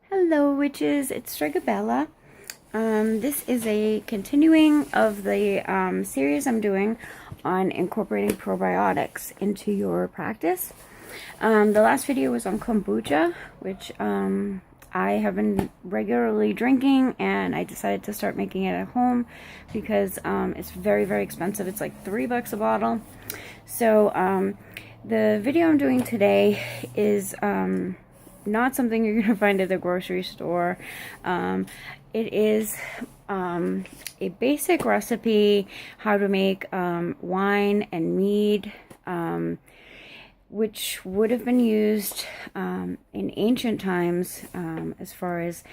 Hello, witches. It's Strigabella. This is a continuing of the series I'm doing on incorporating probiotics into your practice. The last video was on kombucha, which I have been regularly drinking, and I decided to start making it at home because it's very, very expensive. It's like $3 a bottle. So the video I'm doing today is not something you're going to find at the grocery store. It is a basic recipe how to make wine and mead, which would have been used in ancient times as far as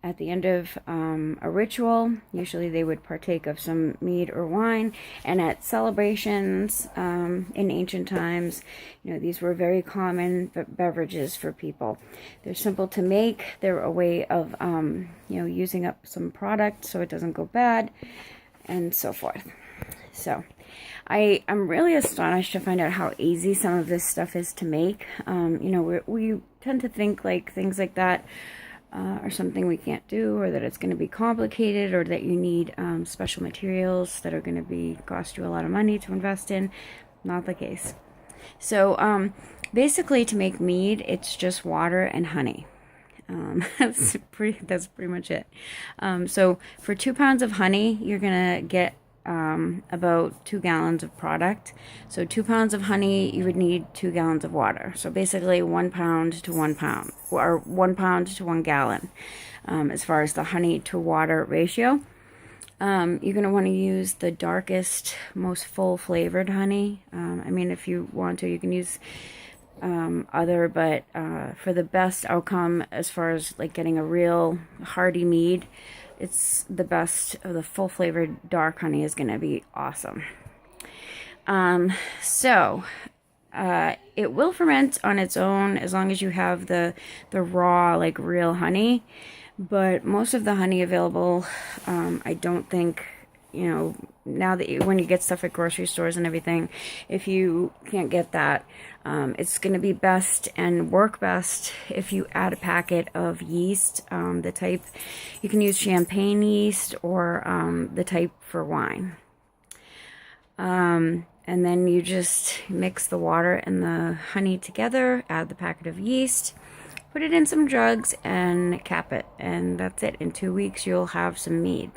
at the end of a ritual. Usually they would partake of some mead or wine, and at celebrations in ancient times, these were very common beverages for people. They're simple to make. They're a way of using up some product so it doesn't go bad, and so forth. So I'm really astonished to find out how easy some of this stuff is to make. We tend to think like things like that or something we can't do, or that it's going to be complicated, or that you need special materials that are going to cost you a lot of money to invest in. Not the case. So basically, to make mead, it's just water and honey. That's pretty much it. So for 2 pounds of honey, you're gonna get about 2 gallons of product. So 2 pounds of honey, you would need 2 gallons of water. So basically 1 pound to 1 pound, or 1 pound to 1 gallon, as far as the honey to water ratio. You're going to want to use the darkest, most full flavored honey. If you want to, you can use other, but for the best outcome as far as like getting a real hearty mead, it's the best of the full flavored dark honey is going to be awesome. It will ferment on its own as long as you have the raw, like real honey. But most of the honey available, I don't think, now that when you get stuff at grocery stores and everything, if you can't get that, it's going to be best and work best if you add a packet of yeast, the type, you can use champagne yeast or the type for wine. And then you just mix the water and the honey together, add the packet of yeast, put it in some jugs, and cap it. And that's it. In 2 weeks, you'll have some mead.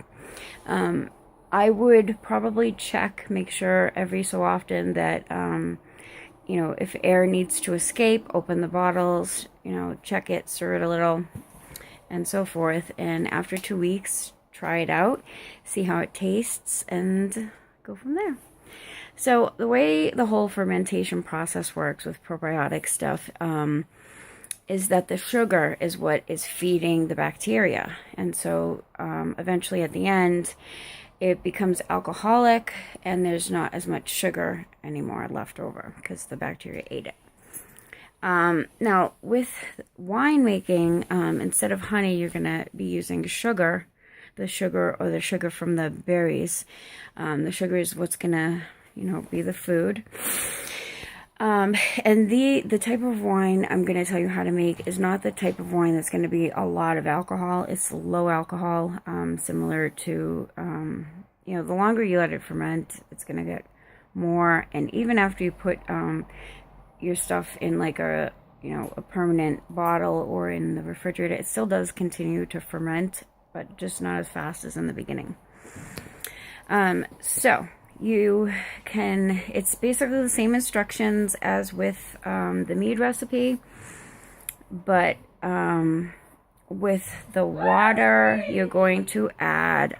I would probably make sure every so often that, if air needs to escape, open the bottles, check it, stir it a little, and so forth. And after 2 weeks, try it out, see how it tastes, and go from there. So the way the whole fermentation process works with probiotic stuff is that the sugar is what is feeding the bacteria. And so eventually at the end, it becomes alcoholic, and there's not as much sugar anymore left over because the bacteria ate it. Now, with wine making, instead of honey, you're going to be using sugar, the sugar from the berries. The sugar is what's going to, be the food. And the type of wine I'm going to tell you how to make is not the type of wine that's going to be a lot of alcohol. It's low alcohol, similar to, the longer you let it ferment, it's going to get more. And even after you put your stuff in like a permanent bottle or in the refrigerator, it still does continue to ferment, but just not as fast as in the beginning. It's basically the same instructions as with the mead recipe, but with the water, you're going to add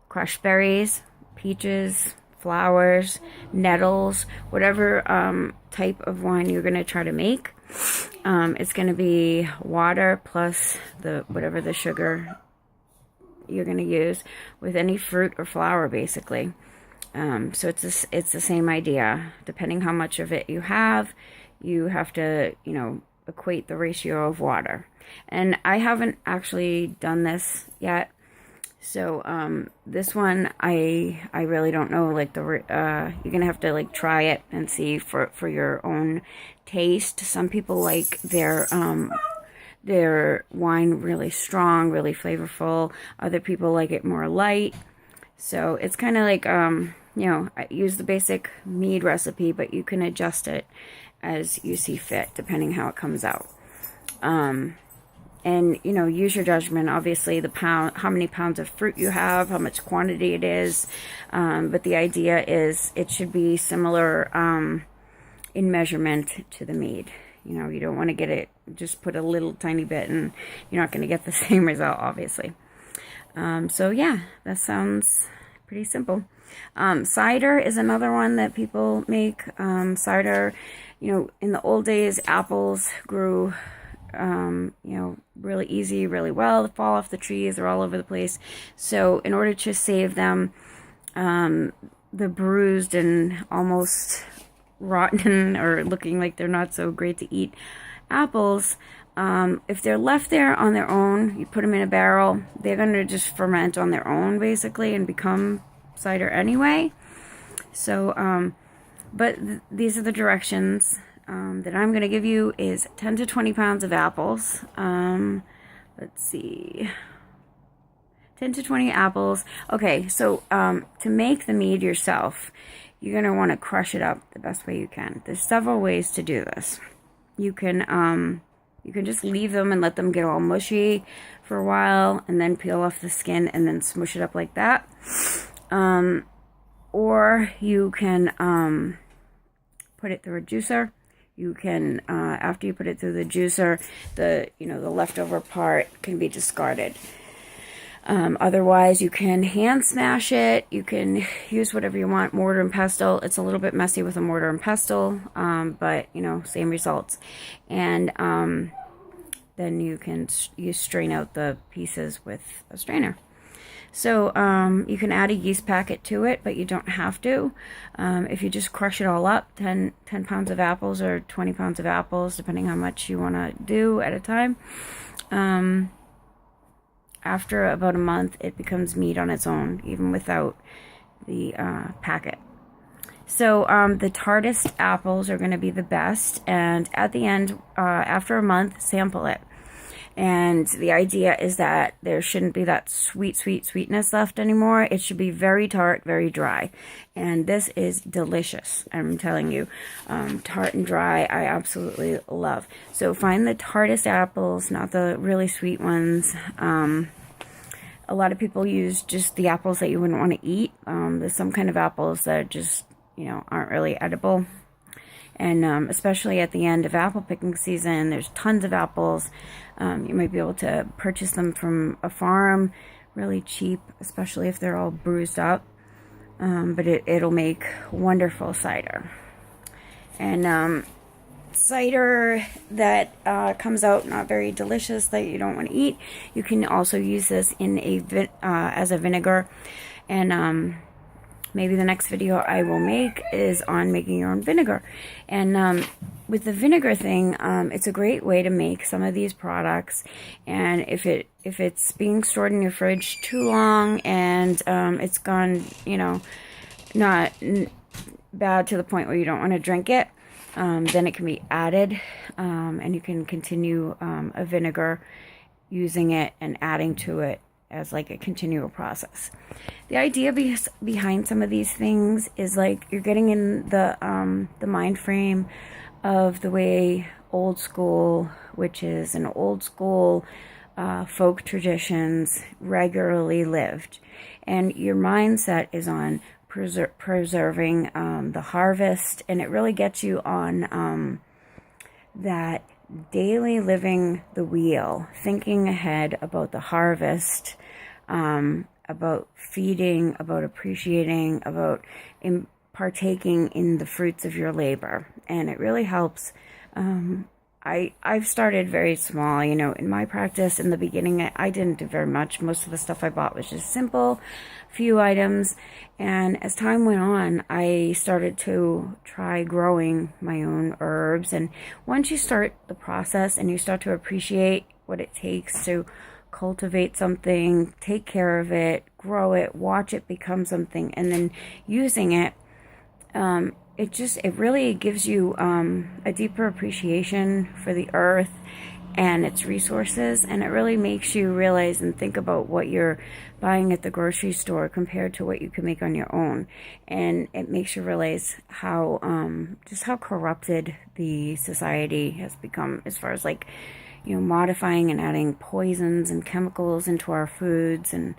crushed berries, peaches, flowers, nettles, whatever type of wine you're going to try to make. It's going to be water plus whatever the sugar you're going to use with any fruit or flower, basically. So it's the same idea. Depending how much of it you have to, equate the ratio of water. And I haven't actually done this yet. So this one, I really don't know. Like you're gonna have to like try it and see for your own taste. Some people like their their wine really strong, really flavorful. Other people like it more light. So it's kind of like, I use the basic mead recipe, but you can adjust it as you see fit, depending how it comes out. And, use your judgment. Obviously, how many pounds of fruit you have, how much quantity it is. But the idea is it should be similar in measurement to the mead. You don't want to get it, just put a little tiny bit and you're not going to get the same result, obviously. So yeah, that sounds pretty simple. Cider is another one that people make. Cider, in the old days, apples grew, really easy, really well. They fall off the trees, they're all over the place. So in order to save them, the bruised and almost rotten or looking like they're not so great to eat apples, if they're left there on their own, you put them in a barrel, they're going to just ferment on their own basically and become cider anyway. So these are the directions that I'm going to give you. Is 10 to 20 pounds of apples. Let's see, 10 to 20 apples. Okay, so to make the mead yourself, you're going to want to crush it up the best way you can. There's several ways to do this. You can just leave them and let them get all mushy for a while and then peel off the skin and then smush it up like that. Or you can put it through a juicer. You can, after you put it through the juicer, the leftover part can be discarded. Otherwise, you can hand smash it. You can use whatever you want, mortar and pestle. It's a little bit messy with a mortar and pestle, but, same results. And then you strain out the pieces with a strainer. So you can add a yeast packet to it, but you don't have to. If you just crush it all up, 10 pounds of apples or 20 pounds of apples, depending how much you want to do at a time. After about a month, it becomes mead on its own, even without the packet. So the tartest apples are going to be the best, and at the end, after a month, sample it. And the idea is that there shouldn't be that sweetness left anymore. It should be very tart, very dry. And this is delicious, I'm telling you. Tart and dry, I absolutely love. So find the tartest apples, not the really sweet ones. A lot of people use just the apples that you wouldn't want to eat. There's some kind of apples that just, aren't really edible. And especially at the end of apple picking season, there's tons of apples. You might be able to purchase them from a farm really cheap, especially if they're all bruised up. But it'll make wonderful cider. And cider that comes out not very delicious, that you don't want to eat, you can also use this in as a vinegar. And maybe the next video I will make is on making your own vinegar. And with the vinegar thing, it's a great way to make some of these products. And if it's being stored in your fridge too long and it's gone, not bad to the point where you don't want to drink it, then it can be added, and you can continue a vinegar, using it and adding to it as like a continual process. The idea behind some of these things is like you're getting in the mind frame of the way old school witches and old school folk traditions regularly lived, and your mindset is on preserving the harvest, and it really gets you on that daily living the wheel, thinking ahead about the harvest, about feeding, about appreciating, about partaking in the fruits of your labor. And it really helps. I've started very small, in my practice. In the beginning, I didn't do very much. Most of the stuff I bought was just simple, few items. And as time went on, I started to try growing my own herbs. And once you start the process and you start to appreciate what it takes to cultivate something, take care of it, grow it, watch it become something, and then using it, it really gives you a deeper appreciation for the earth and its resources, and it really makes you realize and think about what you're buying at the grocery store compared to what you can make on your own. And it makes you realize how just how corrupted the society has become, as far as like, you know, modifying and adding poisons and chemicals into our foods. And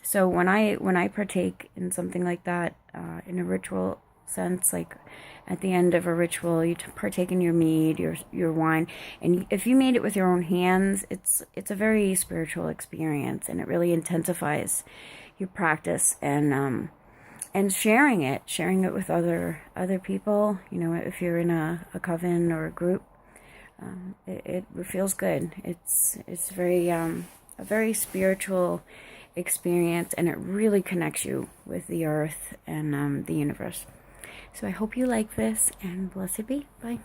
so when I partake in something like that, in a ritual sense, like at the end of a ritual, you partake in your mead, your wine, and if you made it with your own hands, it's a very spiritual experience, and it really intensifies your practice. And sharing it with other people, you know, if you're in a coven or a group, it feels good. It's very a very spiritual experience, and it really connects you with the earth and the universe. So I hope you like this, and blessed be. Bye.